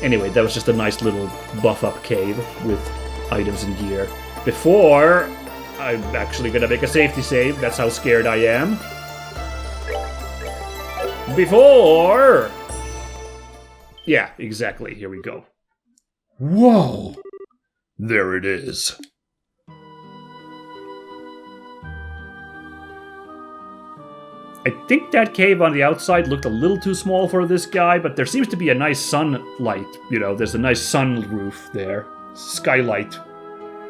Anyway, that was just a nice little buff-up cave with items and gear. Before, I'm actually gonna make a safety save. That's how scared I am. Before... Yeah, exactly. Here we go. Whoa! There it is. I think that cave on the outside looked a little too small for this guy, but there seems to be a nice sunlight. You know, there's a nice sun roof there. Skylight.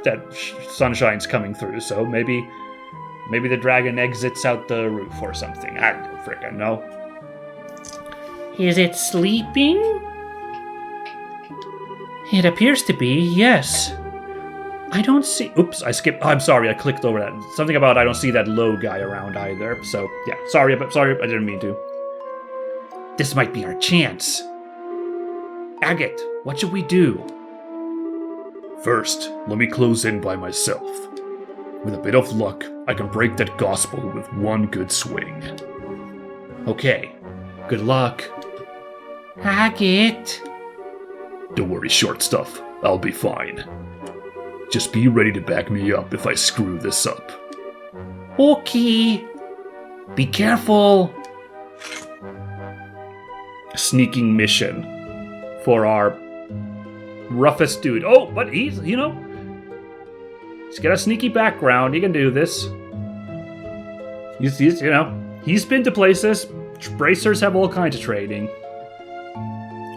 That sunshine's coming through, so maybe the dragon exits out the roof or something. I don't frickin' know. Is it sleeping? It appears to be, yes. I don't see... Oops, I skipped... I'm sorry, I clicked over that. Something about I don't see that low guy around either. So, yeah, sorry, I didn't mean to. This might be our chance. Agate, what should we do? First, let me close in by myself. With a bit of luck, I can break that gospel with one good swing. Okay, good luck. Agate. Don't worry, short stuff. I'll be fine. Just be ready to back me up if I screw this up. Okay. Be careful. Sneaking mission for our roughest dude. Oh, but he's got a sneaky background. He can do this. He's been to places. Bracers have all kinds of training.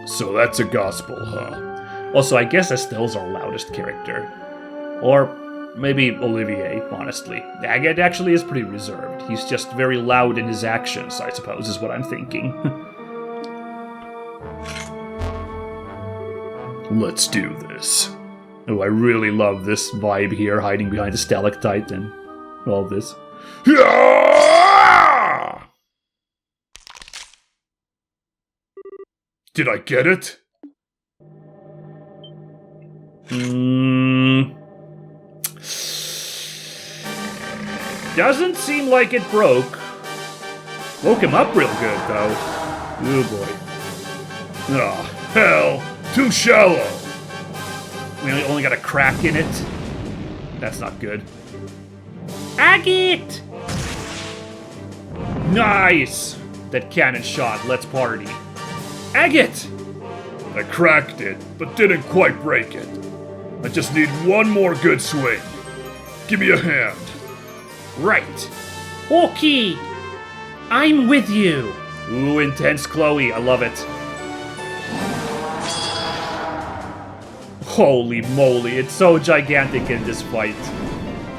So that's a gospel, huh? Also, I guess Estelle's our loudest character. Or maybe Olivier, honestly. Agate actually is pretty reserved. He's just very loud in his actions, I suppose, is what I'm thinking. Let's do this. Oh, I really love this vibe here, hiding behind a stalactite and all this. Did I get it? Doesn't seem like it broke. Woke him up real good, though. Oh, boy. Oh, hell. Too shallow. We only got a crack in it. That's not good. Agate! Nice! That cannon shot. Let's party. Agate! I cracked it, but didn't quite break it. I just need one more good swing. Give me a hand. Right. Okay. I'm with you. Ooh, intense Chloe. I love it. Holy moly, it's so gigantic in this fight.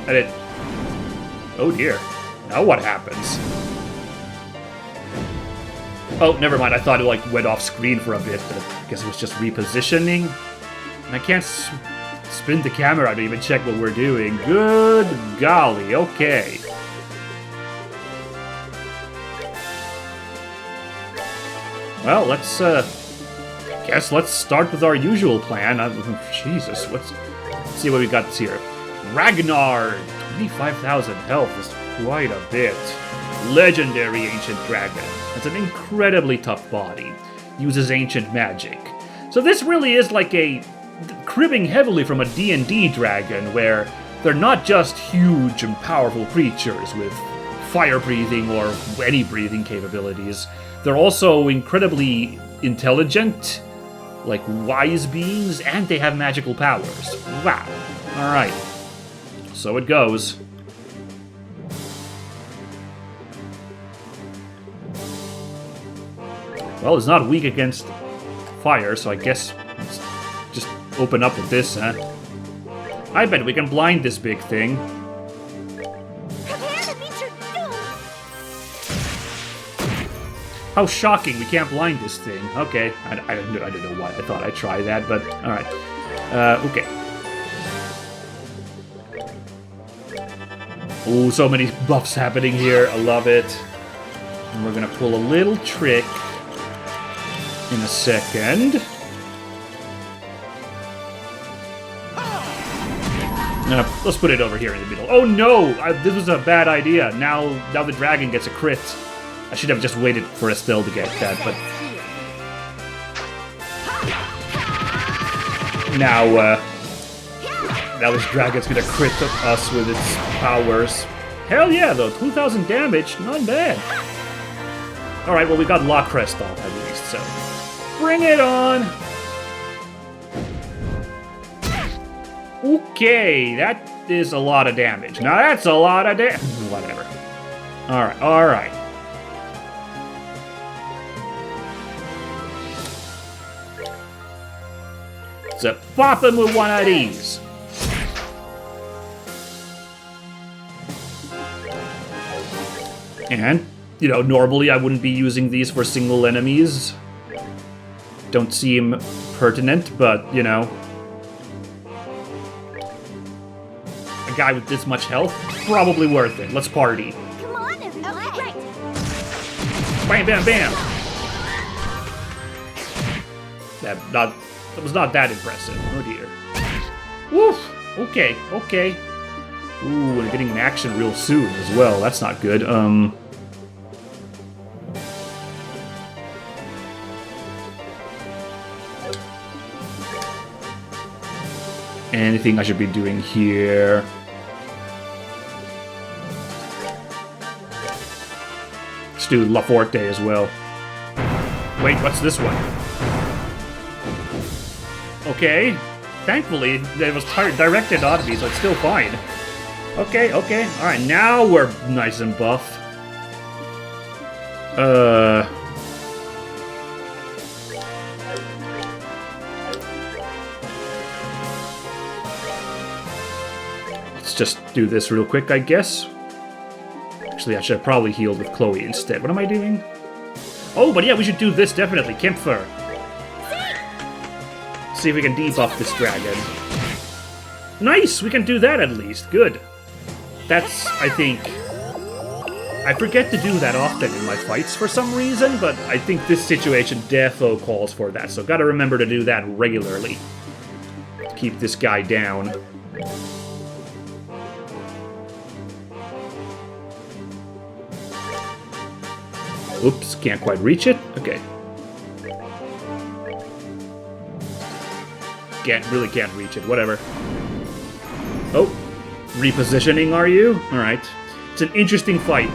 And it... Oh dear. Now what happens? Oh, never mind. I thought it went off screen for a bit, but I guess it was just repositioning. And I can't spin the camera to even check what we're doing. Good golly, okay. Well, let's start with our usual plan. Jesus, let's see what we got here. Ragnard, 25,000 health is quite a bit. Legendary ancient dragon. It's an incredibly tough body. Uses ancient magic. So this really is like a cribbing heavily from a D&D dragon, where they're not just huge and powerful creatures with fire breathing or any breathing capabilities. They're also incredibly intelligent, like wise beings, and they have magical powers. Wow. Alright. So it goes. Well, it's not weak against fire, so I guess let's just open up with this, huh? I bet we can blind this big thing. How shocking, we can't blind this thing. Okay, I don't know why I thought I'd try that, but alright. Okay. Oh, so many buffs happening here. I love it. And we're gonna pull a little trick in a second. Let's put it over here in the middle. Oh no! This was a bad idea. Now the dragon gets a crit. I should have just waited for Estelle to get that, but... Now, now this dragon's gonna crit us with its powers. Hell yeah, though. 2,000 damage. Not bad. Alright, well, we got Lock Crest off at least, so... Bring it on! Okay, that is a lot of damage. Now that's a lot of damage. Whatever. Alright, alright. So pop him with one of these. And, you know, normally I wouldn't be using these for single enemies. Don't seem pertinent, but, you know. A guy with this much health, probably worth it. Let's party. Come on, everyone. Okay, great. Bam, bam, bam. That was not that impressive. Oh dear. Woof. Okay, okay. Ooh, we're getting an action real soon as well. That's not good. Anything I should be doing here? Let's do La Forte as well. Wait, what's this one? Okay. Thankfully, it was directed on me, so it's still fine. Okay, okay. Alright, now we're nice and buff. Let's just do this real quick, I guess. Actually, I should have probably healed with Chloe instead. What am I doing? Oh, but yeah, we should do this definitely. Campfire. See if we can debuff this dragon. Nice! We can do that at least. Good. That's, I think... I forget to do that often in my fights for some reason, but I think this situation defo calls for that, so gotta remember to do that regularly. To keep this guy down. Oops, can't quite reach it? Okay. Really can't reach it, whatever. Oh, repositioning, are you? Alright. It's an interesting fight.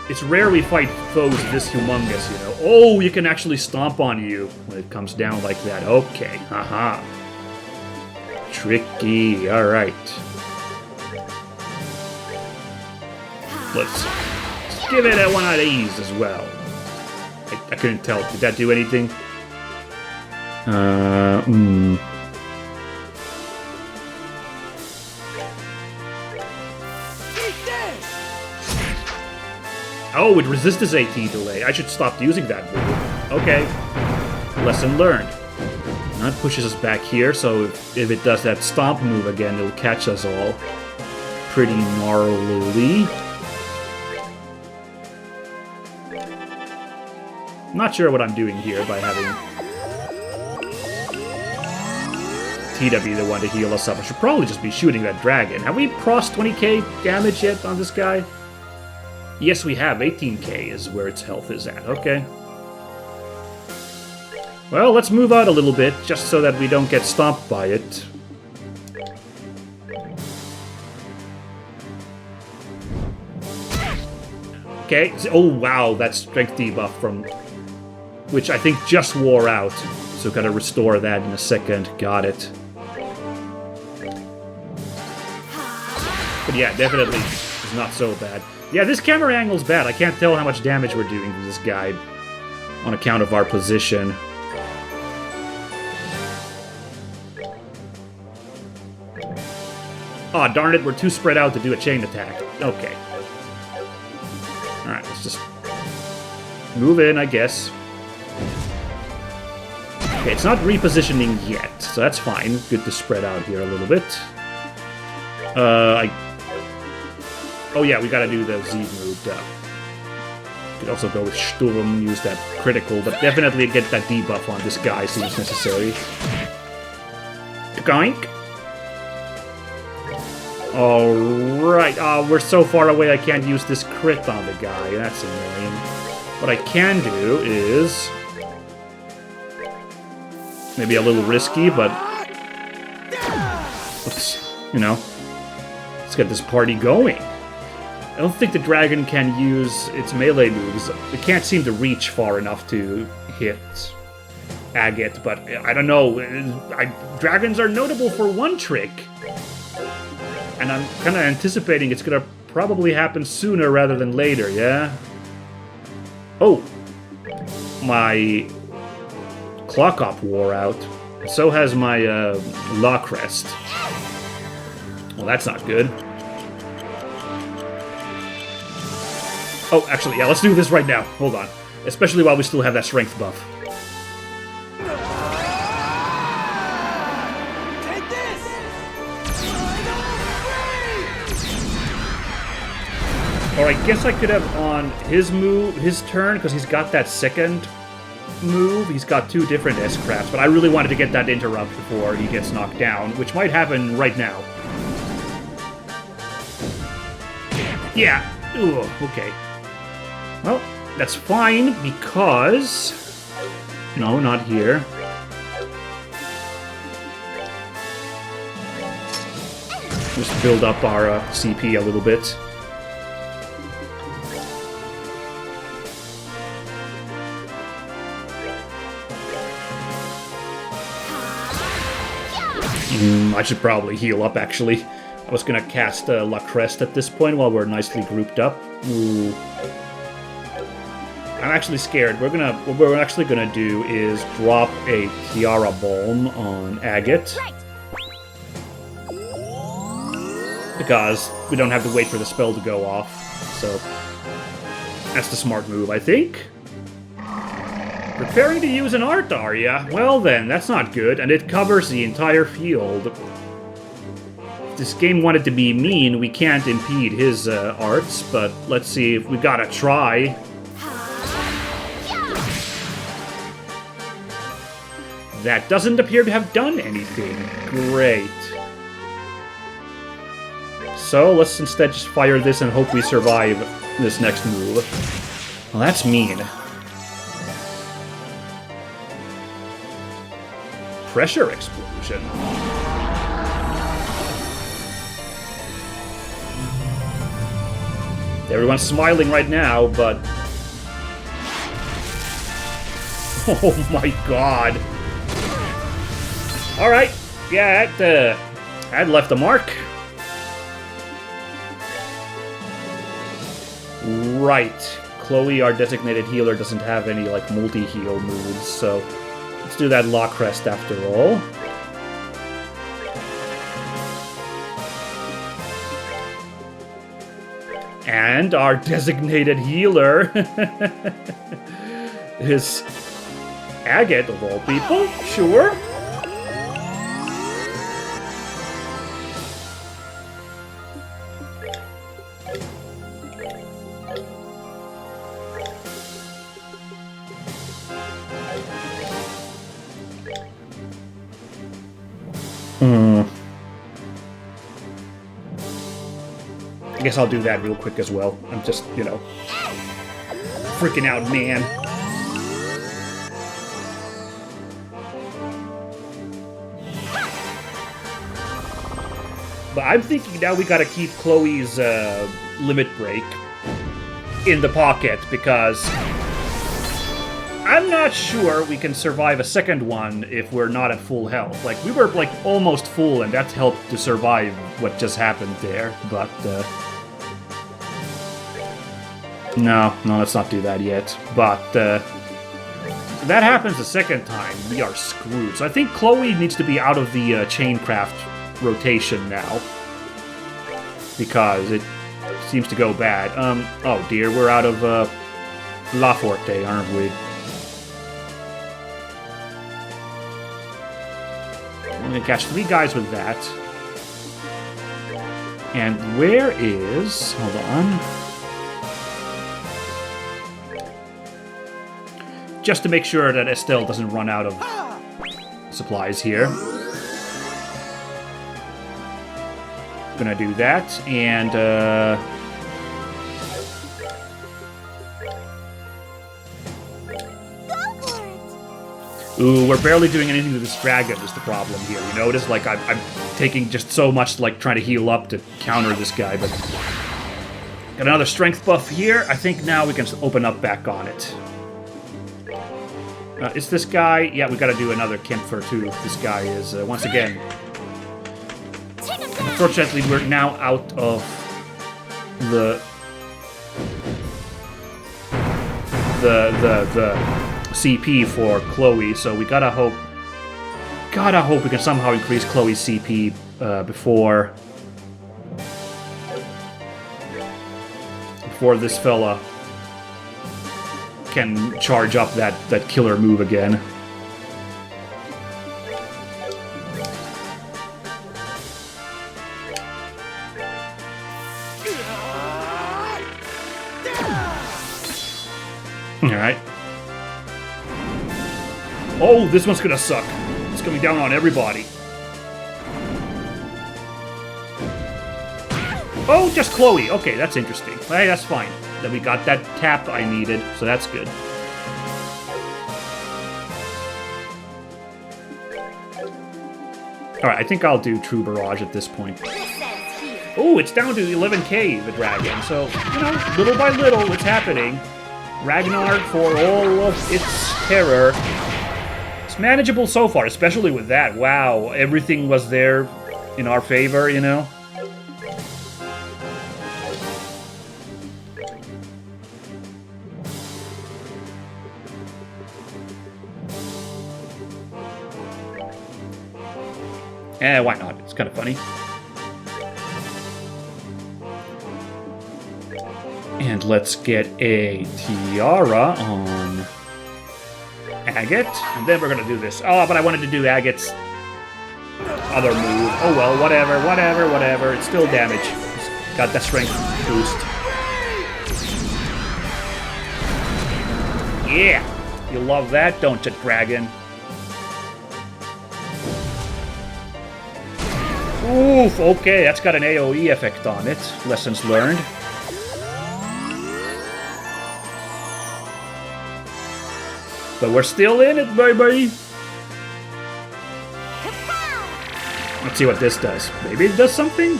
It's rare we fight foes this humongous, you know. Oh, you can actually stomp on you when it comes down like that. Okay, haha. Tricky, alright. Let's give it one of these as well. I couldn't tell. Did that do anything? Oh, it resists AT delay. I should stop using that move. Okay. Lesson learned. That pushes us back here, so if it does that stomp move again, it'll catch us all. Pretty gnarly. Not sure what I'm doing here by having Tita be the one to heal us up. I should probably just be shooting that dragon. Have we crossed 20k damage yet on this guy? Yes, we have. 18k is where its health is at. Okay. Well, let's move out a little bit, just so that we don't get stomped by it. Okay. Oh, wow. That strength debuff from... which I think just wore out. So gotta restore that in a second. Got it. But yeah, definitely it's not so bad. Yeah, this camera angle's bad. I can't tell how much damage we're doing to this guy on account of our position. Aw, oh, darn it, we're too spread out to do a chain attack. Okay. Alright, let's just move in, I guess. Okay, it's not repositioning yet, so that's fine. Good to spread out here a little bit. Oh yeah, we gotta do the Z move. Could also go with Sturm, use that critical, but definitely get that debuff on this guy seems necessary. Goink! Alright, we're so far away I can't use this crit on the guy. That's annoying. What I can do is... maybe a little risky, but you know, let's get this party going. I don't think the dragon can use its melee moves. It can't seem to reach far enough to hit Agate, but I don't know. Dragons are notable for one trick. And I'm kind of anticipating it's going to probably happen sooner rather than later, yeah? Oh. My Clock Up wore out. So has my Law Crest. Well, that's not good. Oh, actually, yeah, let's do this right now. Hold on. Especially while we still have that strength buff. Take this! Or I guess I could have on his turn, because he's got that second move. He's got 2 different S-Crafts, but I really wanted to get that interrupt before he gets knocked down, which might happen right now. Yeah. Ooh, okay. Well, that's fine, because... No, not here. Just build up our CP a little bit. I should probably heal up, actually. I was gonna cast La Crest at this point while we're nicely grouped up. Ooh. I'm actually scared. What we're actually gonna do is drop a Tiara Balm on Agate. Right. Because we don't have to wait for the spell to go off. So that's the smart move, I think. Preparing to use an art, are ya? Well then, that's not good, and it covers the entire field. If this game wanted to be mean, we can't impede his arts, but let's see if we gotta try. That doesn't appear to have done anything. Great. So let's instead just fire this and hope we survive this next move. Well, that's mean. Pressure explosion. Everyone's smiling right now, but... Oh my god. Alright. Yeah, that left a mark. Right. Chloe, our designated healer, doesn't have any, like, multi-heal moves, so... Let's do that Law Crest after all. And our designated healer is Agate, of all people. Sure. I guess I'll do that real quick as well. I'm just, you know, freaking out, man. But I'm thinking now we gotta keep Chloe's limit break in the pocket, because I'm not sure we can survive a second one if we're not at full health. Like, we were, like, almost full, and that helped to survive what just happened there, but, No, let's not do that yet. But, if that happens a second time, we are screwed. So I think Chloe needs to be out of the Chaincraft rotation now. Because it seems to go bad. Oh dear, we're out of, La Forte, aren't we? I'm gonna catch 3 guys with that. And where is... Hold on. Just to make sure that Estelle doesn't run out of supplies here. Gonna do that, and Ooh, we're barely doing anything to this dragon is the problem here. You notice? Like, I'm taking just so much, like, trying to heal up to counter this guy, but... Got another strength buff here. I think now we can open up back on it. Is this guy... Yeah, we gotta do another Kempfer, too. This guy is, once again... Unfortunately, we're now out of the CP for Chloe, so we gotta hope we can somehow increase Chloe's CP before this fella can charge up that killer move again. Alright. Oh, this one's gonna suck. It's coming down on everybody. Oh, just Chloe. Okay, that's interesting. Hey, that's fine. Then we got that tap I needed, so that's good. Alright, I think I'll do True Barrage at this point. Oh, it's down to 11k, the dragon. So, you know, little by little, it's happening. Ragnard, for all of its terror. It's manageable so far, especially with that. Wow, everything was there in our favor, you know? Why not? It's kind of funny. And let's get a tiara on Agate. And then we're going to do this. Oh, but I wanted to do Agate's other move. Oh well, whatever. It's still damage. It's got that strength boost. Yeah! You love that, don't you, dragon? Oof, okay, that's got an AoE effect on it. Lessons learned. But we're still in it, baby! Let's see what this does. Maybe it does something?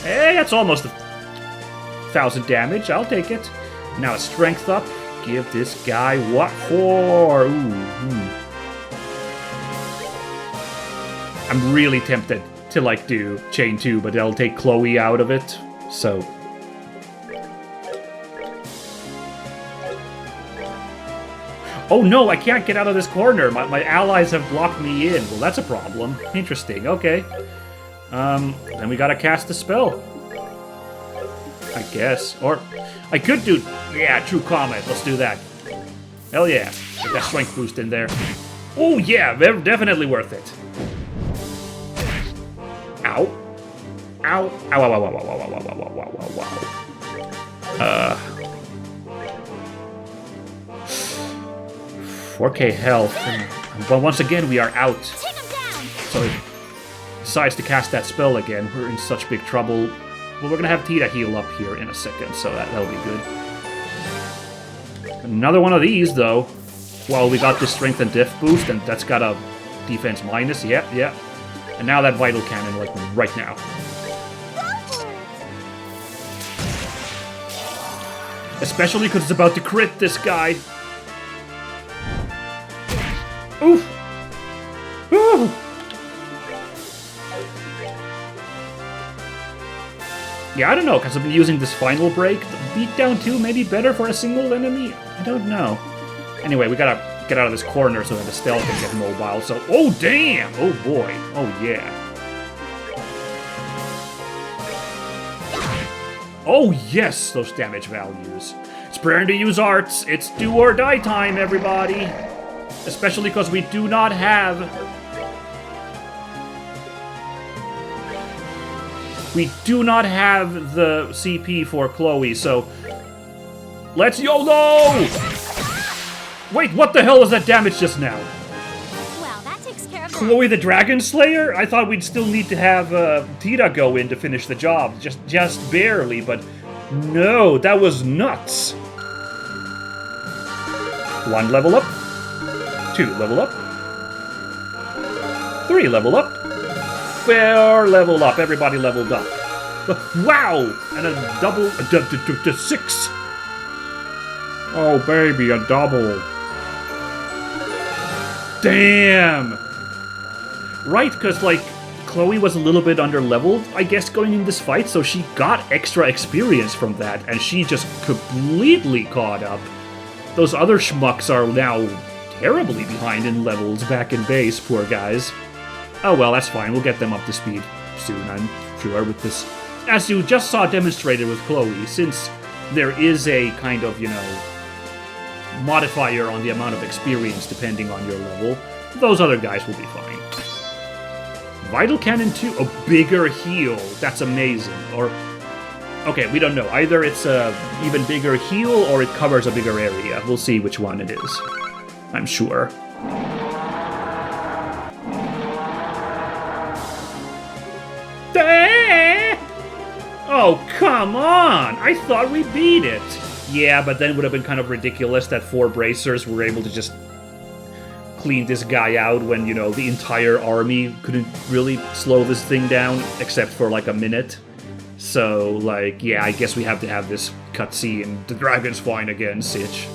Hey, that's almost 1,000 damage. I'll take it. Now a strength up. Give this guy what for? Ooh, I'm really tempted to, like, do Chain 2, but that'll take Chloe out of it, so... Oh no, I can't get out of this corner! My allies have blocked me in. Well, that's a problem. Interesting, okay. Then we gotta cast the spell. I guess. Or, I could do... Yeah, True Comet, let's do that. Hell yeah. Get that strength boost in there. Oh yeah, definitely worth it. Ow. Ow. Ow, ow, ow, ow, ow, ow, ow, ow, ow, ow, ow. 4k health. But once again, we are out. So it decides to cast that spell again. We're in such big trouble. Well, we're going to have Tita heal up here in a second, so that'll be good. Another one of these, though. Well, we got this strength and diff boost, and that's got a defense minus. Yep. And now that Vital Cannon, like, right now. Especially because it's about to crit this guy. Oof! Ooh! Yeah, I don't know, because I've been using this final break. Beatdown 2 may be better for a single enemy? I don't know. Anyway, we gotta get out of this corner so that the stealth can get mobile, so... Oh, damn! Oh, boy. Oh, yeah. Oh, yes! Those damage values. It's preparing to use arts. It's do or die time, everybody! Especially because we do not have... We do not have the CP for Chloe, so... Let's YOLO! Wait, what the hell was that damage just now? Well, that takes care of Chloe the Dragon Slayer? I thought we'd still need to have Tita go in to finish the job. Just barely, but... No, that was nuts. 1 level up. 2, level up. 3, level up. 4, level up. Everybody leveled up. Wow! And a double... 6. Oh, baby, a double. Damn! Right, because, like, Chloe was a little bit under-leveled, I guess, going in this fight, so she got extra experience from that, and she just completely caught up. Those other schmucks are now terribly behind in levels back in base, poor guys. Oh well, that's fine, we'll get them up to speed soon, I'm sure, with this. As you just saw demonstrated with Chloe, since there is a kind of, you know, modifier on the amount of experience depending on your level, those other guys will be fine. Vital Cannon 2, a bigger heal. That's amazing. Or, okay, we don't know. Either it's a even bigger heal or it covers a bigger area. We'll see which one it is. I'm sure. Oh, come on! I thought we beat it! Yeah, but then it would have been kind of ridiculous that 4 bracers were able to just clean this guy out when, you know, the entire army couldn't really slow this thing down, except for like a minute. So, like, yeah, I guess we have to have this cutscene. The dragon's fine again, Sitch.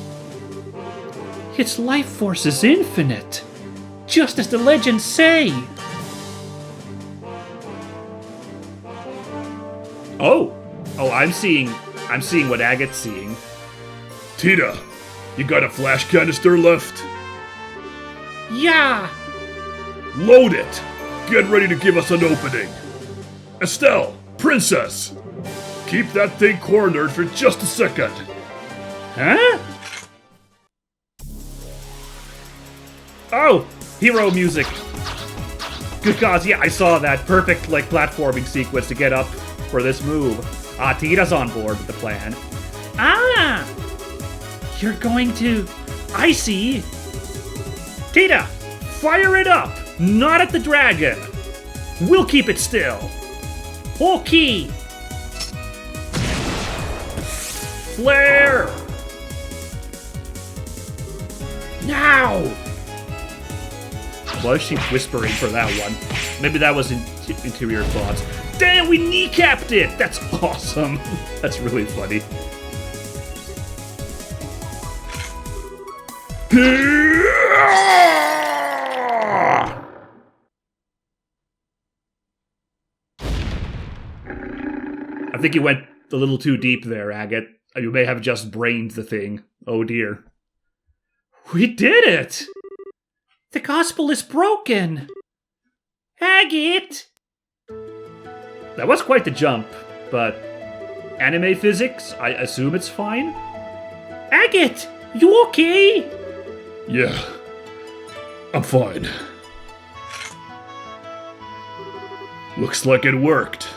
Its life force is infinite, just as the legends say. Oh, I'm seeing what Agate's seeing. Tita, you got a flash canister left? Yeah! Load it! Get ready to give us an opening. Estelle, Princess, keep that thing cornered for just a second. Huh? Oh, hero music. Good cause, yeah, I saw that perfect, like, platforming sequence to get up for this move. Tita's on board with the plan. Ah! You're going to... I see. Tita, fire it up! Not at the dragon! We'll keep it still. Okay. Flare! Now! Was she whispering for that one? Maybe that was interior thoughts. Damn, we kneecapped it! That's awesome. That's really funny. I think you went a little too deep there, Agate. You may have just brained the thing. Oh dear. We did it! The gospel is broken! Agate! That was quite the jump, but anime physics, I assume it's fine? Agate! You okay? Yeah, I'm fine. Looks like it worked.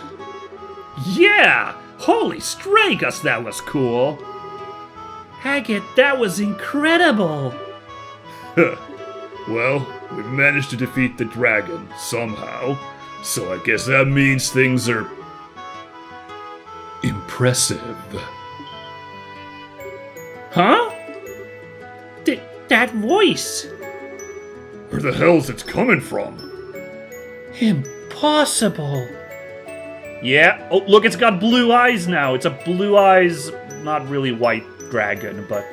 Yeah! Holy Stragus, that was cool! Agate, that was incredible! Well, we managed to defeat the dragon, somehow. So I guess that means things are... impressive. Huh? That voice! Where the hell's it coming from? Impossible! Yeah. Oh, look, it's got blue eyes now. It's a blue eyes, not really white dragon, but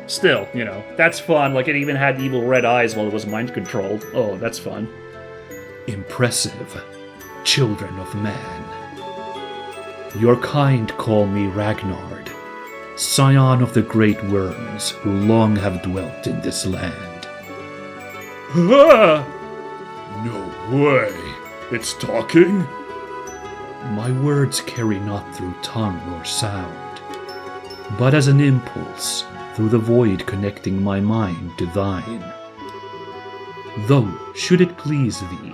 still, you know, that's fun. Like, it even had evil red eyes while it was mind-controlled. Oh, that's fun. Impressive, children of man. Your kind call me Ragnard, scion of the great worms who long have dwelt in this land. No way! It's talking? My words carry not through tongue or sound, but as an impulse through the void connecting my mind to thine. Though, should it please thee,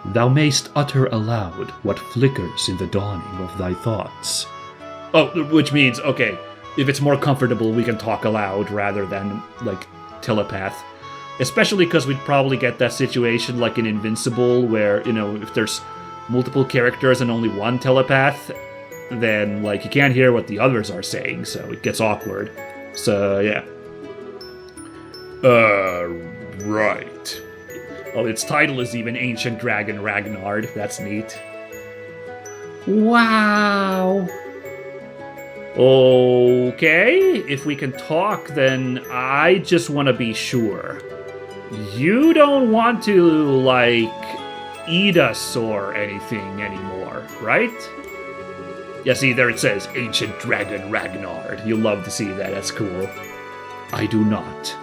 thou mayst utter aloud what flickers in the dawning of thy thoughts. Oh, which means, okay, if it's more comfortable, we can talk aloud rather than, like, telepath. Especially because we'd probably get that situation like in Invincible, where, you know, if there's multiple characters and only one telepath, then, like, you can't hear what the others are saying, so it gets awkward. So, yeah. Right. Oh, its title is even Ancient Dragon Ragnard. That's neat. Wow. Okay, if we can talk, then I just want to be sure. You don't want to, like, eat us or anything anymore, right? Yeah, see, there it says, Ancient Dragon Ragnard. You'll love to see that, that's cool. I do not.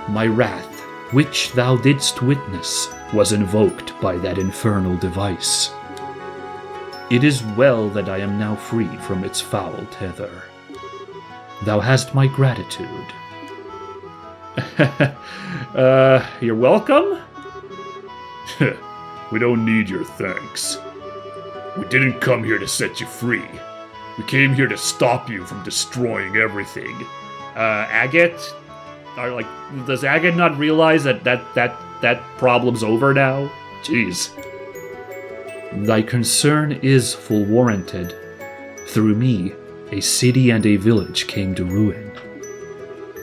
My wrath, which thou didst witness, was invoked by that infernal device. It is well that I am now free from its foul tether. Thou hast my gratitude. You're welcome? We don't need your thanks. We didn't come here to set you free. We came here to stop you from destroying everything. Agate? Does Agate not realize that problem's over now? Jeez. Thy concern is full warranted. Through me, a city and a village came to ruin.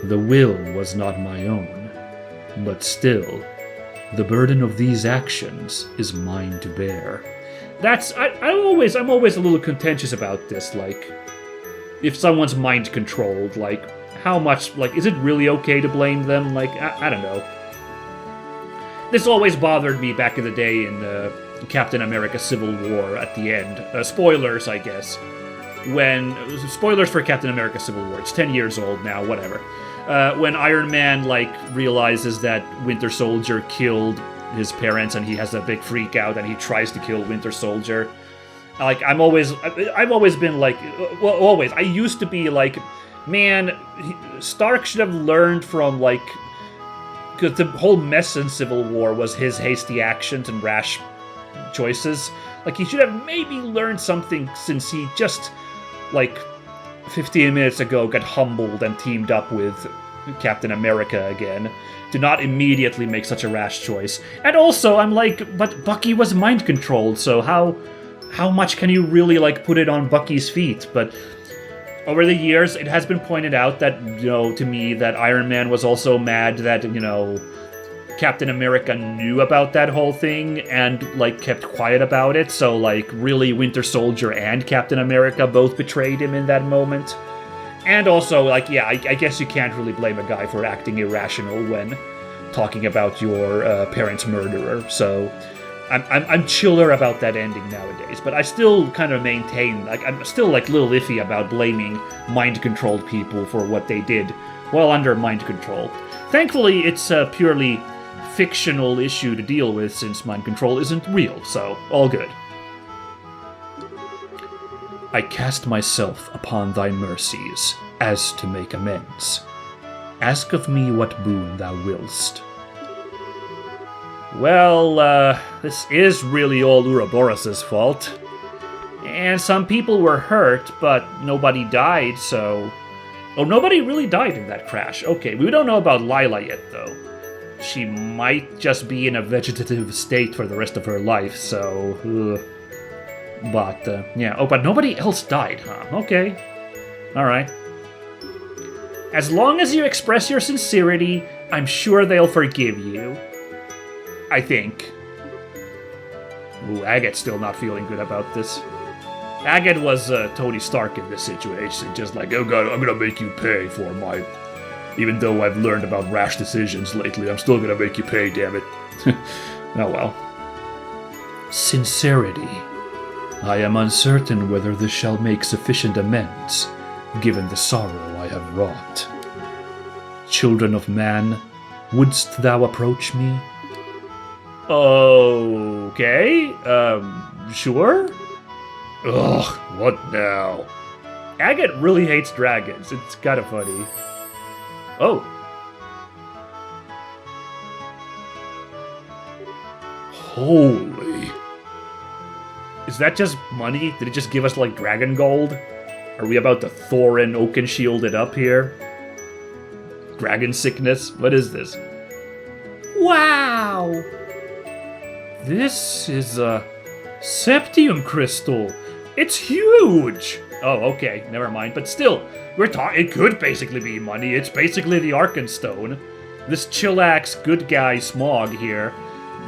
The will was not my own, but still, the burden of these actions is mine to bear. I'm always a little contentious about this, like, if someone's mind controlled, like, how much, like, is it really okay to blame them? Like, I don't know. This always bothered me back in the day in Captain America Civil War at the end. Spoilers, I guess. Spoilers for Captain America Civil War. It's 10 years old now, whatever. When Iron Man, like, realizes that Winter Soldier killed his parents and he has a big freak out and he tries to kill Winter Soldier. Like, I've always been like, well, always. I used to be like, man, Stark should have learned from, like, because the whole mess in Civil War was his hasty actions and rash choices. Like, he should have maybe learned something since he just, like, 15 minutes ago got humbled and teamed up with Captain America again. Do not immediately make such a rash choice. And also, I'm like, but Bucky was mind controlled, so how much can you really, like, put it on Bucky's feet? But over the years, it has been pointed out that, you know, to me, that Iron Man was also mad that, you know, Captain America knew about that whole thing and, like, kept quiet about it. So, like, really, Winter Soldier and Captain America both betrayed him in that moment. And also, like, yeah, I guess you can't really blame a guy for acting irrational when talking about your parents' murderer. So I'm chiller about that ending nowadays. But I still kind of maintain, like, I'm still, like, a little iffy about blaming mind-controlled people for what they did while under mind control. Thankfully, it's a purely fictional issue to deal with since mind control isn't real, so all good. I cast myself upon thy mercies, as to make amends. Ask of me what boon thou willst. Well, this is really all Ouroboros' fault. And some people were hurt, but nobody died, so... Oh, nobody really died in that crash. Okay, we don't know about Lila yet, though. She might just be in a vegetative state for the rest of her life, so... But, yeah. Oh, but nobody else died, huh? Okay. Alright. As long as you express your sincerity, I'm sure they'll forgive you. I think. Ooh, Agate's still not feeling good about this. Agate was Tony Stark in this situation, just like, Oh god, I'm gonna make you pay for my... Even though I've learned about rash decisions lately, I'm still gonna make you pay, damn it. oh well. Sincerity. I am uncertain whether this shall make sufficient amends, given the sorrow I have wrought. Children of man, wouldst thou approach me? Okay, sure? Ugh, what now? Agate really hates dragons. It's kind of funny. Oh. Holy. Is that just money? Did it just give us, like, dragon gold? Are we about to Thorin Oakenshield it up here? Dragon sickness? What is this? Wow! This is a septium crystal. It's huge! Oh, okay, never mind. But still, it could basically be money. It's basically the Arkenstone. This chillax good guy Smog here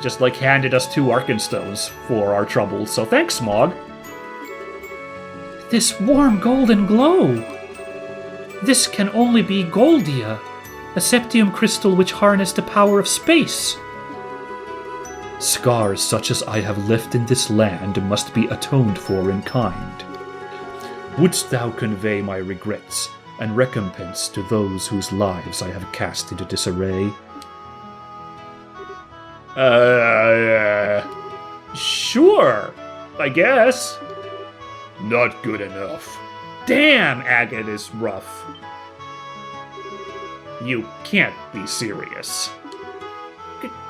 just like handed us 2 Arkenstones for our troubles, so thanks, Smog. This warm golden glow. This can only be Goldia, a septium crystal which harnessed the power of space. Scars such as I have left in this land must be atoned for in kind. Wouldst thou convey my regrets and recompense to those whose lives I have cast into disarray? Sure, I guess. Not good enough. Damn, Agate is rough. You can't be serious.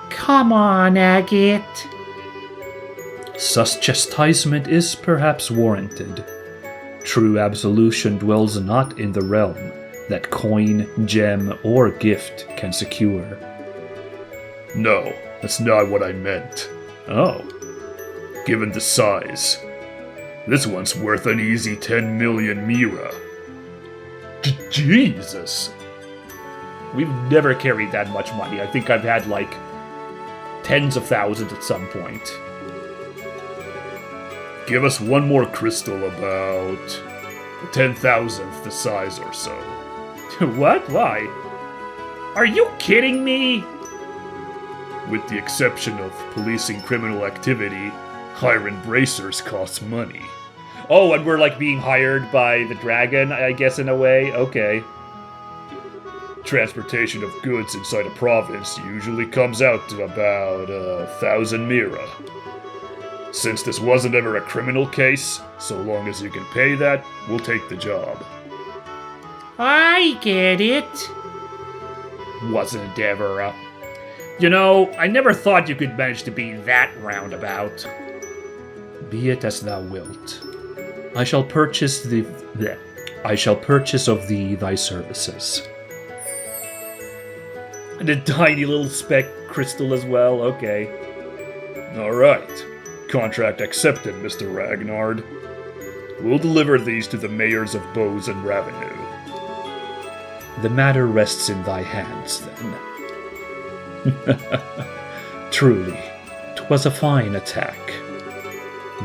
Come on, Agate. Such chastisement is perhaps warranted. True absolution dwells not in the realm that coin, gem, or gift can secure. No, that's not what I meant. Oh. Given the size, this one's worth an easy 10 million mira. Jesus. We've never carried that much money. I think I've had like tens of thousands at some point. Give us one more crystal about 10,000th the size or so. What? Why? Are you kidding me? With the exception of policing criminal activity, hiring bracers costs money. Oh, and we're like being hired by the dragon, I guess, in a way? Okay. Transportation of goods inside a province usually comes out to about 1,000 mira. Since this wasn't ever a criminal case, so long as you can pay that, we'll take the job. I get it. Wasn't ever a... You know, I never thought you could manage to be that roundabout. Be it as thou wilt. I shall purchase I shall purchase of thee thy services. And a tiny little speck crystal as well, okay. Alright. Contract accepted, Mr. Ragnard. We'll deliver these to the mayors of Bose and Ravenue. The matter rests in thy hands, then. Truly, 'twas a fine attack.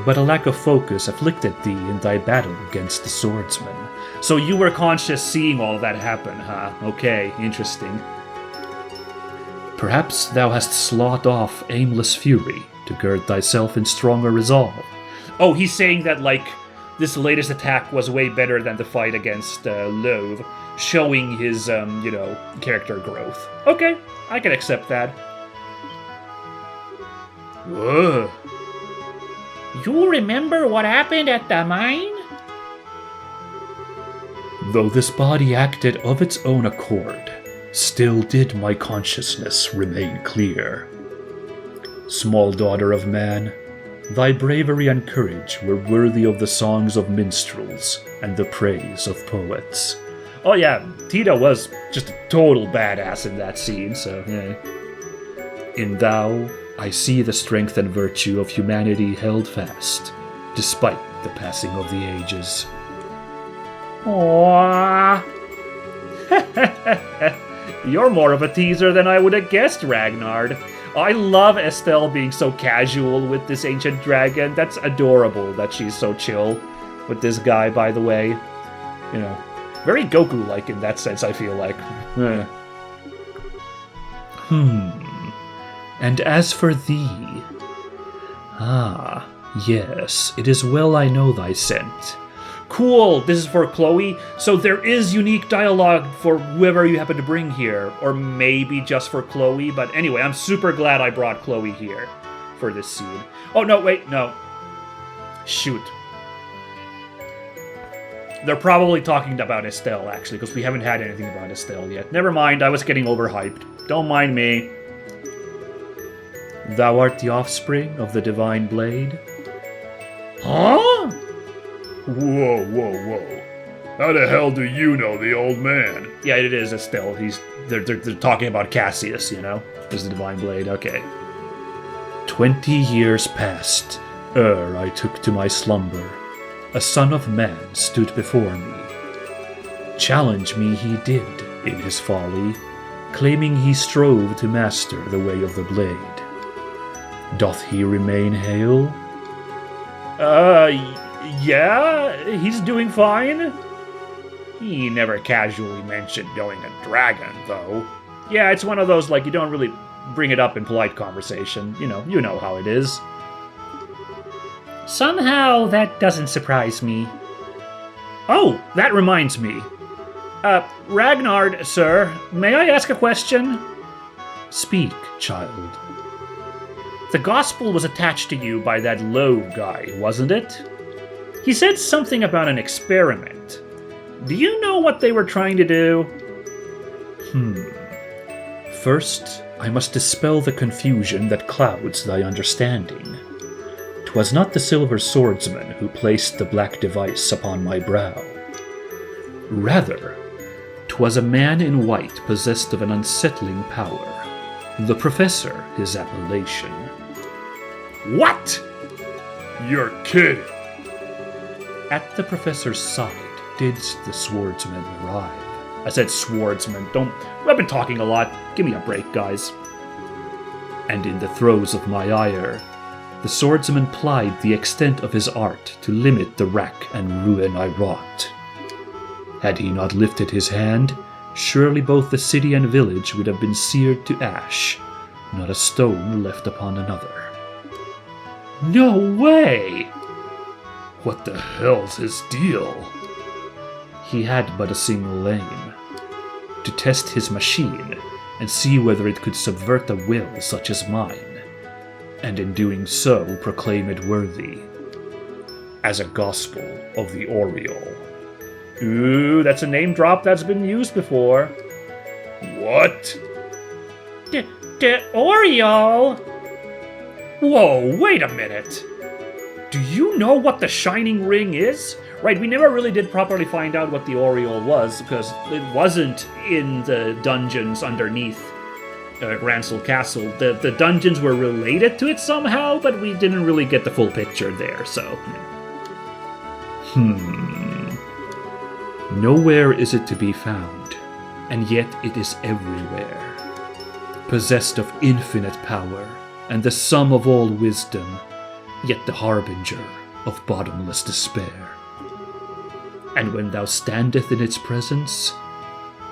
But a lack of focus afflicted thee in thy battle against the swordsman. So you were conscious seeing all that happen, huh? Okay, interesting. Perhaps thou hast sloughed off aimless fury to gird thyself in stronger resolve. Oh, he's saying that, like, this latest attack was way better than the fight against Love, showing his, character growth. Okay, I can accept that. Ugh. You remember what happened at the mine? Though this body acted of its own accord, still did my consciousness remain clear. Small daughter of man, thy bravery and courage were worthy of the songs of minstrels and the praise of poets. Oh yeah, Tita was just a total badass in that scene, so yeah. In thou, I see the strength and virtue of humanity held fast, despite the passing of the ages. Aww. You're more of a teaser than I would have guessed, Ragnard. I love Estelle being so casual with this ancient dragon. That's adorable that she's so chill with this guy, by the way. You know, very Goku-like in that sense, I feel like. And as for thee... Ah, yes, it is well I know thy scent. Cool, this is for Chloe. So there is unique dialogue for whoever you happen to bring here. Or maybe just for Chloe. But anyway, I'm super glad I brought Chloe here for this scene. Oh, no, wait, no. Shoot. They're probably talking about Estelle, actually, because we haven't had anything about Estelle yet. Never mind, I was getting overhyped. Don't mind me. Thou art the offspring of the divine blade? Huh? Whoa, whoa, whoa. How the hell do you know the old man? Yeah, it is Estelle. They're talking about Cassius, you know? Is the divine blade, okay. 20 years passed, ere I took to my slumber. A son of man stood before me. Challenge me he did, in his folly, claiming he strove to master the way of the blade. Doth he remain hale? Yeah, he's doing fine. He never casually mentioned knowing a dragon, though. Yeah, it's one of those, like, you don't really bring it up in polite conversation. You know how it is. Somehow that doesn't surprise me. Oh, that reminds me. Ragnard, sir, may I ask a question? Speak, child. The gospel was attached to you by that low guy, wasn't it? He said something about an experiment. Do you know what they were trying to do? First, I must dispel the confusion that clouds thy understanding. 'Twas not the silver swordsman who placed the black device upon my brow. Rather, 'twas a man in white possessed of an unsettling power. The professor, his appellation. What? You're kidding. At the professor's side did the swordsman arrive. I said swordsman. I've been talking a lot. Give me a break, guys. And in the throes of my ire, the swordsman plied the extent of his art to limit the wrack and ruin I wrought. Had he not lifted his hand, surely both the city and village would have been seared to ash, not a stone left upon another. No way! What the hell's his deal? He had but a single aim: to test his machine and see whether it could subvert a will such as mine, and in doing so proclaim it worthy as a gospel of the Oriole. Ooh, that's a name drop that's been used before. What? The Oriole? Whoa, wait a minute. Do you know what the Shining Ring is? Right, we never really did properly find out what the Oriole was, because it wasn't in the dungeons underneath Gransel Castle. The dungeons were related to it somehow, but we didn't really get the full picture there, so... Nowhere is it to be found, and yet it is everywhere. Possessed of infinite power, and the sum of all wisdom, yet the harbinger of bottomless despair. And when thou standeth in its presence,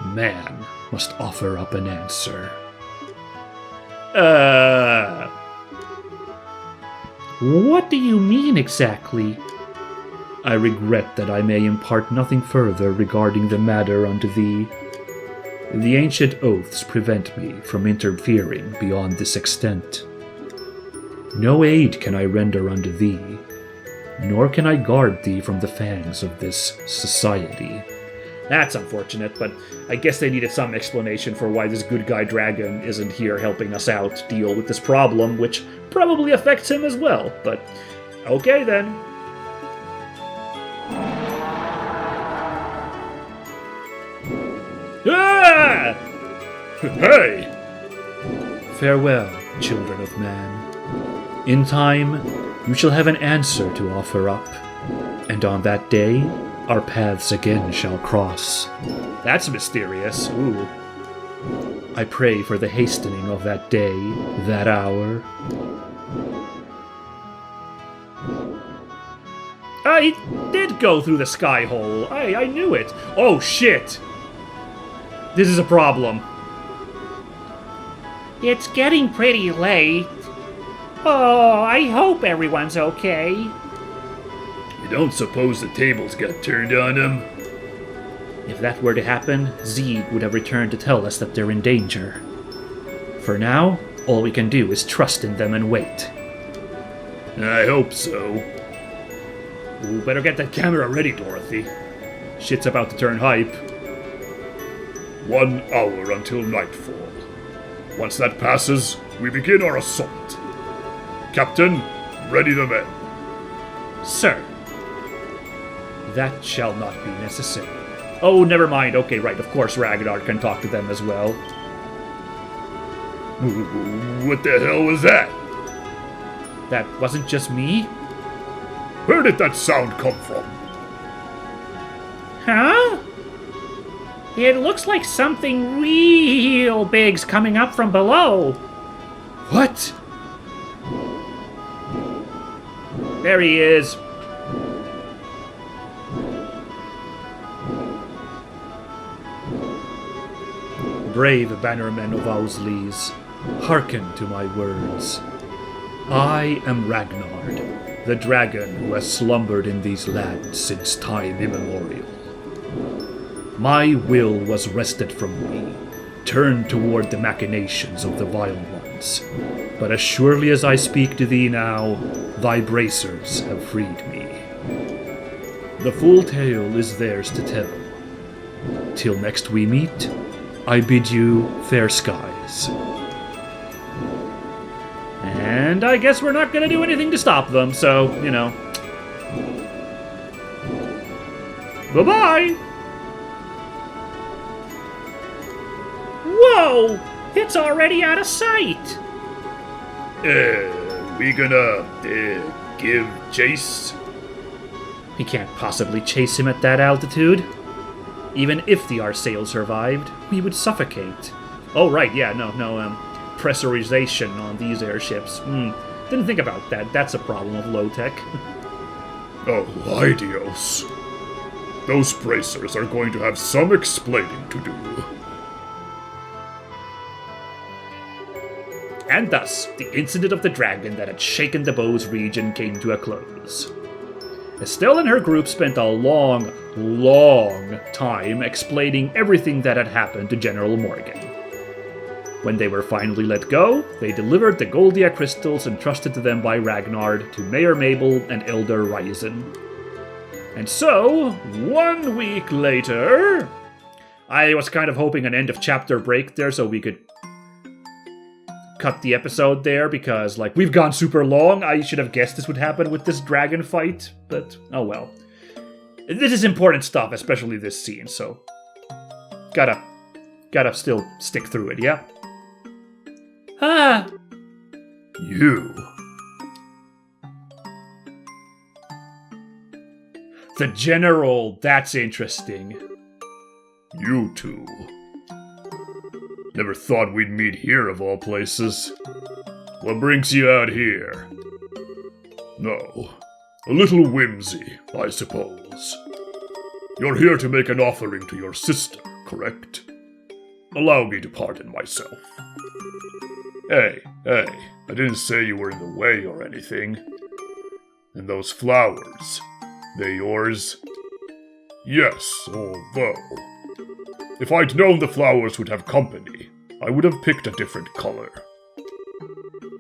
man must offer up an answer. What do you mean exactly? I regret that I may impart nothing further regarding the matter unto thee. The ancient oaths prevent me from interfering beyond this extent. No aid can I render unto thee, nor can I guard thee from the fangs of this society. That's unfortunate, but I guess they needed some explanation for why this good guy dragon isn't here helping us out deal with this problem, which probably affects him as well, but okay then. Ah! Hey! Farewell, children of man. In time, you shall have an answer to offer up, and on that day, our paths again shall cross. That's mysterious. Ooh. I pray for the hastening of that day, that hour. He did go through the sky hole. I knew it. Oh, shit. This is a problem. It's getting pretty late. Oh, I hope everyone's okay. You don't suppose the tables got turned on them? If that were to happen, Zeeg would have returned to tell us that they're in danger. For now, all we can do is trust in them and wait. I hope so. Ooh, better get that camera ready, Dorothy. Shit's about to turn hype. 1 hour until nightfall. Once that passes, we begin our assault. Captain, ready the men. Sir. That shall not be necessary. Oh, never mind. Okay, right. Of course Ragnard can talk to them as well. What the hell was that? That wasn't just me? Where did that sound come from? Huh? It looks like something real big's coming up from below. What? There he is. Brave bannermen of Ausleys, hearken to my words. I am Ragnard, the dragon who has slumbered in these lands since time immemorial. My will was wrested from me, turned toward the machinations of the vile ones. But as surely as I speak to thee now, thy bracers have freed me. The full tale is theirs to tell. Till next we meet, I bid you fair skies. And I guess we're not gonna do anything to stop them, so, you know. Bye-bye! Whoa! It's already out of sight! We gonna, give chase? We can't possibly chase him at that altitude. Even if the Arsail survived, we would suffocate. Oh, right, yeah, no, pressurization on these airships. Didn't think about that. That's a problem of low-tech. Oh, Idios. Those bracers are going to have some explaining to do. And thus, the incident of the dragon that had shaken the Bose region came to a close. Estelle and her group spent a long time explaining everything that had happened to General Morgan. When they were finally let go, they delivered the Goldia crystals entrusted to them by Ragnard to Mayor Mabel and Elder Ryzen. And so, 1 week later... I was kind of hoping an end-of-chapter break there so we could cut the episode there, because, like, we've gone super long. I should have guessed this would happen with this dragon fight, but oh well. This is important stuff, especially this scene, so gotta still stick through it, yeah? You. The General, that's interesting. You two. Never thought we'd meet here of all places. What brings you out here? No, a little whimsy, I suppose. You're here to make an offering to your sister, correct? Allow me to pardon myself. Hey, I didn't say you were in the way or anything. And those flowers, they yours? Yes, although... if I'd known the flowers would have company, I would have picked a different color.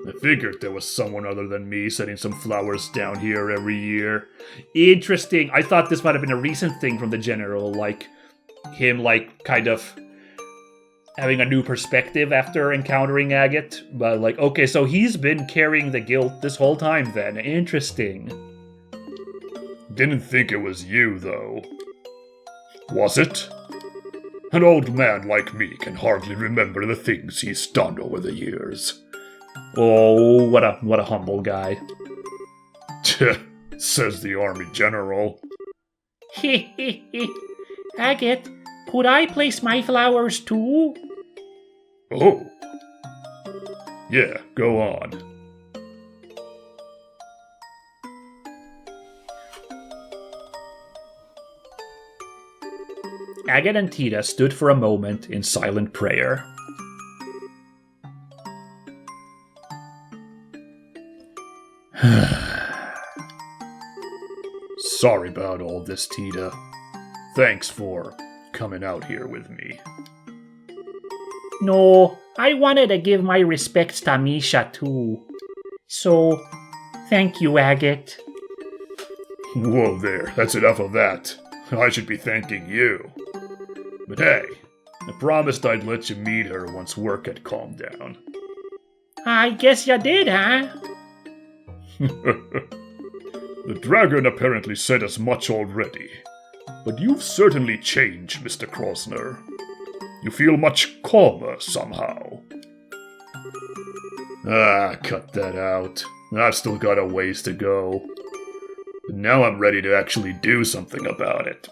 I figured there was someone other than me setting some flowers down here every year. Interesting. I thought this might have been a recent thing from the General, like him, like, kind of having a new perspective after encountering Agate. But, like, okay, so he's been carrying the guilt this whole time then. Interesting. Didn't think it was you, though. Was it? An old man like me can hardly remember the things he's done over the years. Oh, what a humble guy. Says the army general. Agate, could I place my flowers too? Oh. Yeah, go on. Agate and Tita stood for a moment in silent prayer. Sorry about all this, Tita. Thanks for coming out here with me. No, I wanted to give my respects to Misha too. So, thank you, Agate. Whoa there, that's enough of that. I should be thanking you. But hey, I promised I'd let you meet her once work had calmed down. I guess you did, huh? The dragon apparently said as much already. But you've certainly changed, Mr. Krosner. You feel much calmer somehow. Cut that out. I've still got a ways to go. But now I'm ready to actually do something about it.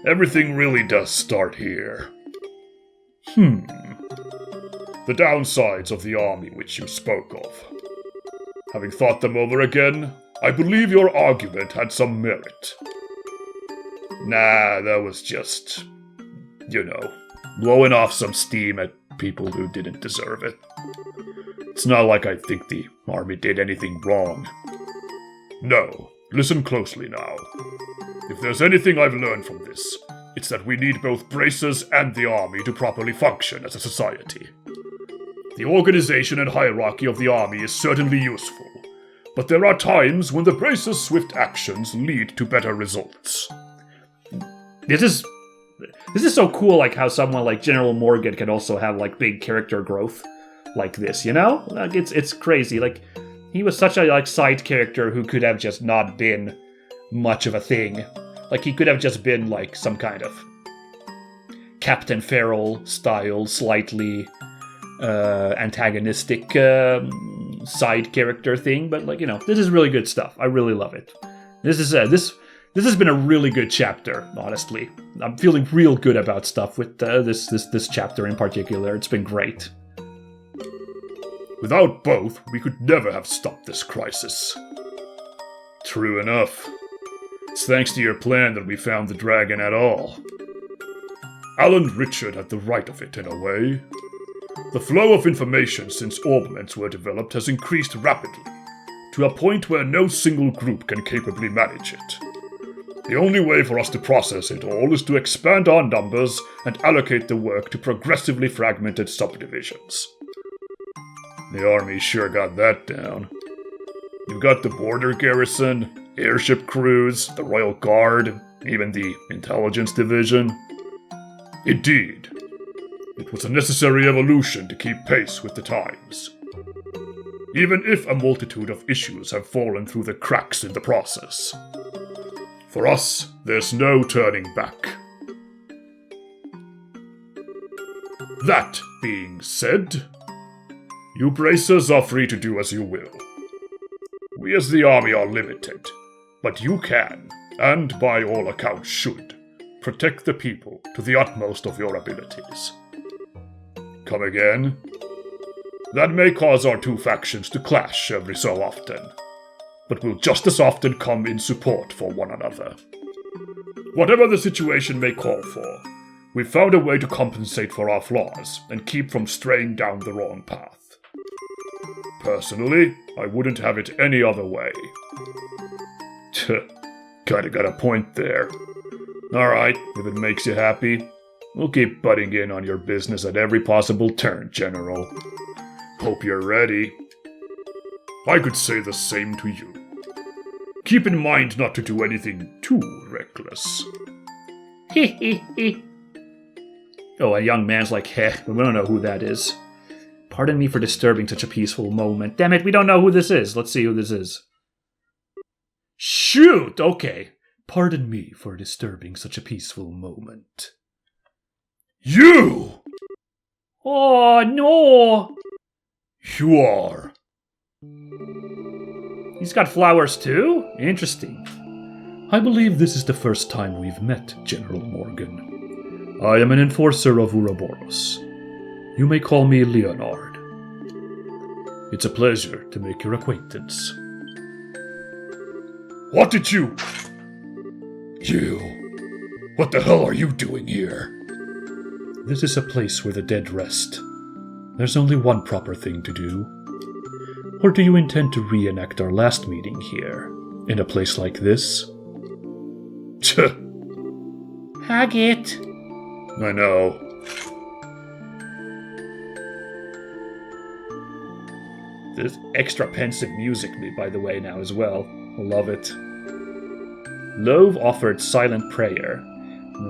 Everything really does start here. The downsides of the army which you spoke of. Having thought them over again, I believe your argument had some merit. Nah, that was just, blowing off some steam at people who didn't deserve it. It's not like I think the army did anything wrong. No, listen closely now. If there's anything I've learned from this, it's that we need both bracers and the army to properly function as a society. The organization and hierarchy of the army is certainly useful, but there are times when the bracers' swift actions lead to better results. This is so cool, like how someone like General Morgan can also have like big character growth like this, Like it's crazy. Like he was such a side character who could have just not been much of a thing. Like he could have just been like some kind of Captain Farrell style, slightly antagonistic side character thing, but this is really good stuff. I really love it. This has been a really good chapter, honestly. I'm feeling real good about stuff with this chapter in particular. It's been great. Without both, we could never have stopped this crisis. True enough. It's thanks to your plan that we found the dragon at all. Alan Richard had the right of it in a way. The flow of information since orbments were developed has increased rapidly, to a point where no single group can capably manage it. The only way for us to process it all is to expand our numbers and allocate the work to progressively fragmented subdivisions. The army sure got that down. You've got the border garrison, airship crews, the Royal Guard, even the intelligence division. Indeed. It was a necessary evolution to keep pace with the times. Even if a multitude of issues have fallen through the cracks in the process. For us, there's no turning back. That being said, you bracers are free to do as you will. We as the army are limited, but you can, and by all accounts should, protect the people to the utmost of your abilities. Come again? That may cause our two factions to clash every so often, but will just as often come in support for one another. Whatever the situation may call for, we've found a way to compensate for our flaws and keep from straying down the wrong path. Personally, I wouldn't have it any other way. Kinda got a point there. Alright, if it makes you happy, we'll keep butting in on your business at every possible turn, General. Hope you're ready. I could say the same to you. Keep in mind not to do anything too reckless. Oh, a young man's like, heh, we don't know who that is. Pardon me for disturbing such a peaceful moment. Damn it, we don't know who this is. Let's see who this is. Shoot! Okay. Pardon me for disturbing such a peaceful moment. You! Oh, no! You are. He's got flowers too? Interesting. I believe this is the first time we've met, General Morgan. I am an enforcer of Ouroboros. You may call me Leonard. It's a pleasure to make your acquaintance. What did you... What the hell are you doing here? This is a place where the dead rest. There's only one proper thing to do. Or do you intend to reenact our last meeting here, in a place like this? Haggett. I know. There's extra pensive music, by the way, now as well. I love it. Love offered silent prayer.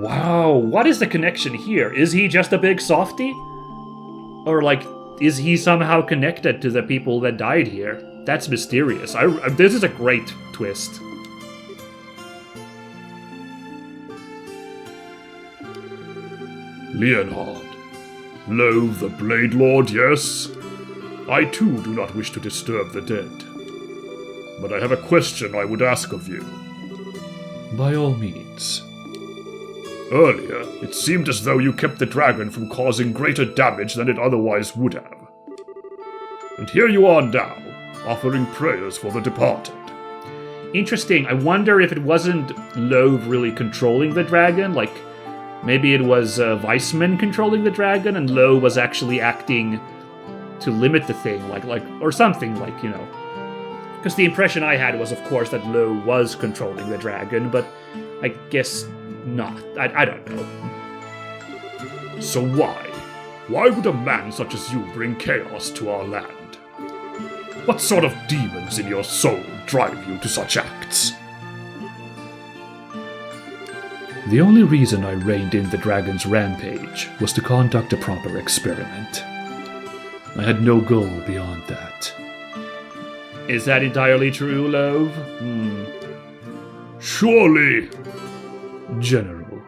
Wow, what is the connection here? Is he just a big softie? Or, is he somehow connected to the people that died here? That's mysterious. This is a great twist. Leonard. Love the Blade Lord, yes? I too do not wish to disturb the dead. But I have a question I would ask of you. By all means. Earlier, it seemed as though you kept the dragon from causing greater damage than it otherwise would have. And here you are now, offering prayers for the departed. Interesting. I wonder if it wasn't Love really controlling the dragon. Like, maybe it was Weissman controlling the dragon, and Lo was actually acting to limit the thing, or something, Because the impression I had was, of course, that Lo was controlling the dragon, but I guess not. I don't know. So why? Why would a man such as you bring chaos to our land? What sort of demons in your soul drive you to such acts? The only reason I reined in the dragon's rampage was to conduct a proper experiment. I had no goal beyond that. Is that entirely true, Love? Surely! General,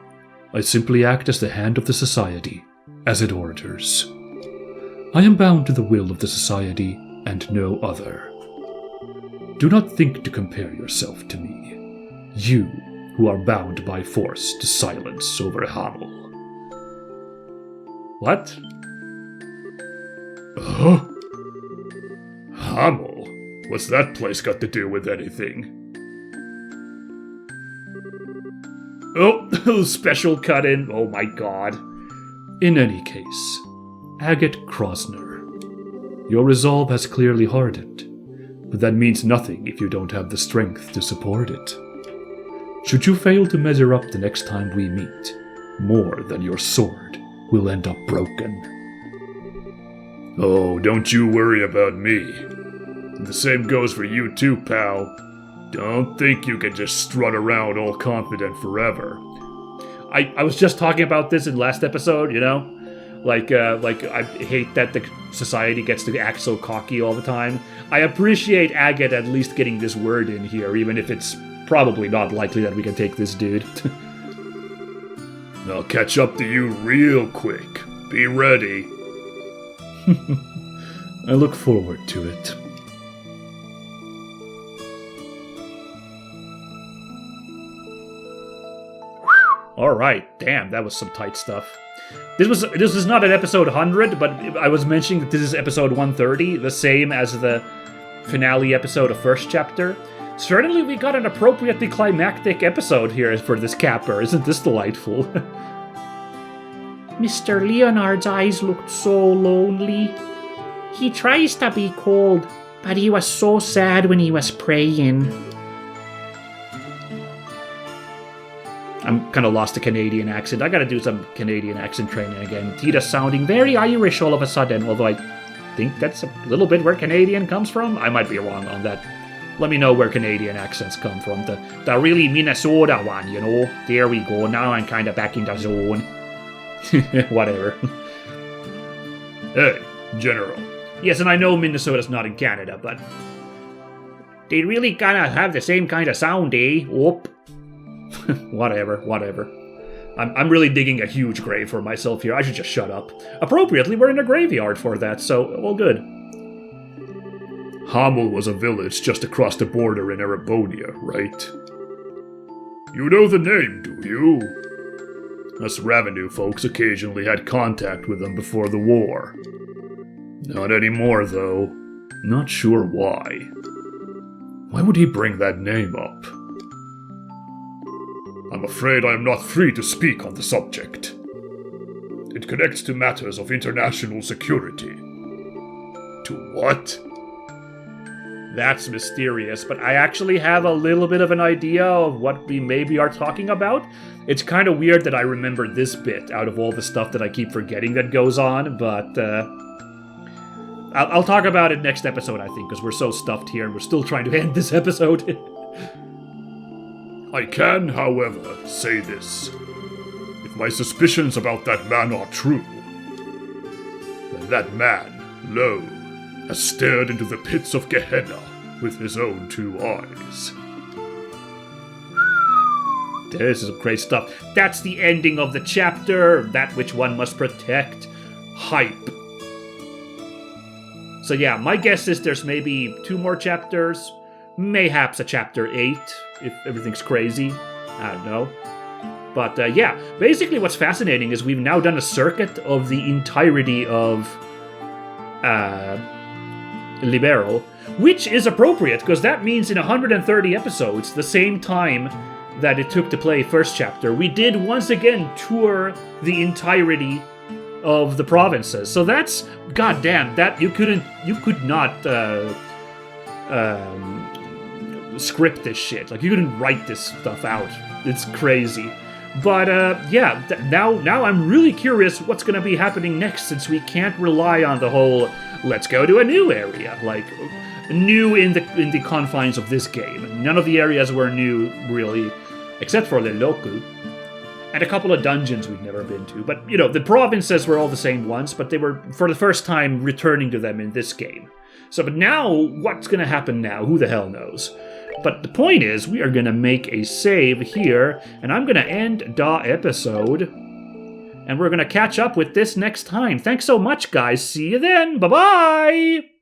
I simply act as the hand of the society, as it orders. I am bound to the will of the society and no other. Do not think to compare yourself to me, you who are bound by force to silence over Hamel. What? Huh? Hamel? What's that place got to do with anything? Oh, special cut in. Oh my god. In any case, Agate Krosner, your resolve has clearly hardened, but that means nothing if you don't have the strength to support it. Should you fail to measure up the next time we meet, more than your sword will end up broken. Oh, don't you worry about me. The same goes for you too, pal. Don't think you can just strut around all confident forever. I was just talking about this in last episode, Like I hate that the society gets to act so cocky all the time. I appreciate Agate at least getting this word in here, even if it's probably not likely that we can take this dude. I'll catch up to you real quick. Be ready. I look forward to it. Alright, damn, that was some tight stuff. This was not an episode 100, but I was mentioning that this is episode 130, the same as the finale episode of first chapter. Certainly we got an appropriately climactic episode here for this capper. Isn't this delightful? Mr. Leonard's eyes looked so lonely. He tries to be cold, but he was so sad when he was praying. I'm kind of lost to Canadian accent. I gotta do some Canadian accent training again. Tita's sounding very Irish all of a sudden, although I think that's a little bit where Canadian comes from. I might be wrong on that. Let me know where Canadian accents come from. The really Minnesota one, There we go. Now I'm kind of back in the zone. Whatever. Hey, General. Yes, and I know Minnesota's not in Canada, but they really kind of have the same kind of sound, eh? Whoop. Whatever. I'm really digging a huge grave for myself here. I should just shut up. Appropriately, we're in a graveyard for that, so all good. Hamel was a village just across the border in Erebonia, right? You know the name, do you? Us Revenue folks occasionally had contact with them before the war. Not anymore, though. Not sure why. Why would he bring that name up? I'm afraid I am not free to speak on the subject. It connects to matters of international security. To what? That's mysterious, but I actually have a little bit of an idea of what we maybe are talking about. It's kind of weird that I remember this bit out of all the stuff that I keep forgetting that goes on, but I'll talk about it next episode, I think, because we're so stuffed here and we're still trying to end this episode. I can, however, say this. If my suspicions about that man are true, then that man, Lo, has stared into the pits of Gehenna with his own 2 eyes. This is great stuff. That's the ending of the chapter, that which one must protect. Hype. So yeah, my guess is there's maybe 2 more chapters, mayhaps a chapter 8, if everything's crazy. I don't know. But yeah, basically what's fascinating is we've now done a circuit of the entirety of Libero, which is appropriate, because that means in 130 episodes, the same time that it took to play first chapter, we did once again tour the entirety of the provinces. So that's, goddamn, that you could not script this shit. Like, you couldn't write this stuff out. It's crazy. But yeah, now I'm really curious what's going to be happening next, since we can't rely on the whole let's go to a new area, like new in the confines of this game. None of the areas were new really, except for the Loku and a couple of dungeons we've never been to. But you know, the provinces were all the same ones, but they were for the first time returning to them in this game. So, but now what's going to happen now? Who the hell knows? But the point is, we are going to make a save here, and I'm going to end the episode, and we're going to catch up with this next time. Thanks so much, guys. See you then. Bye-bye!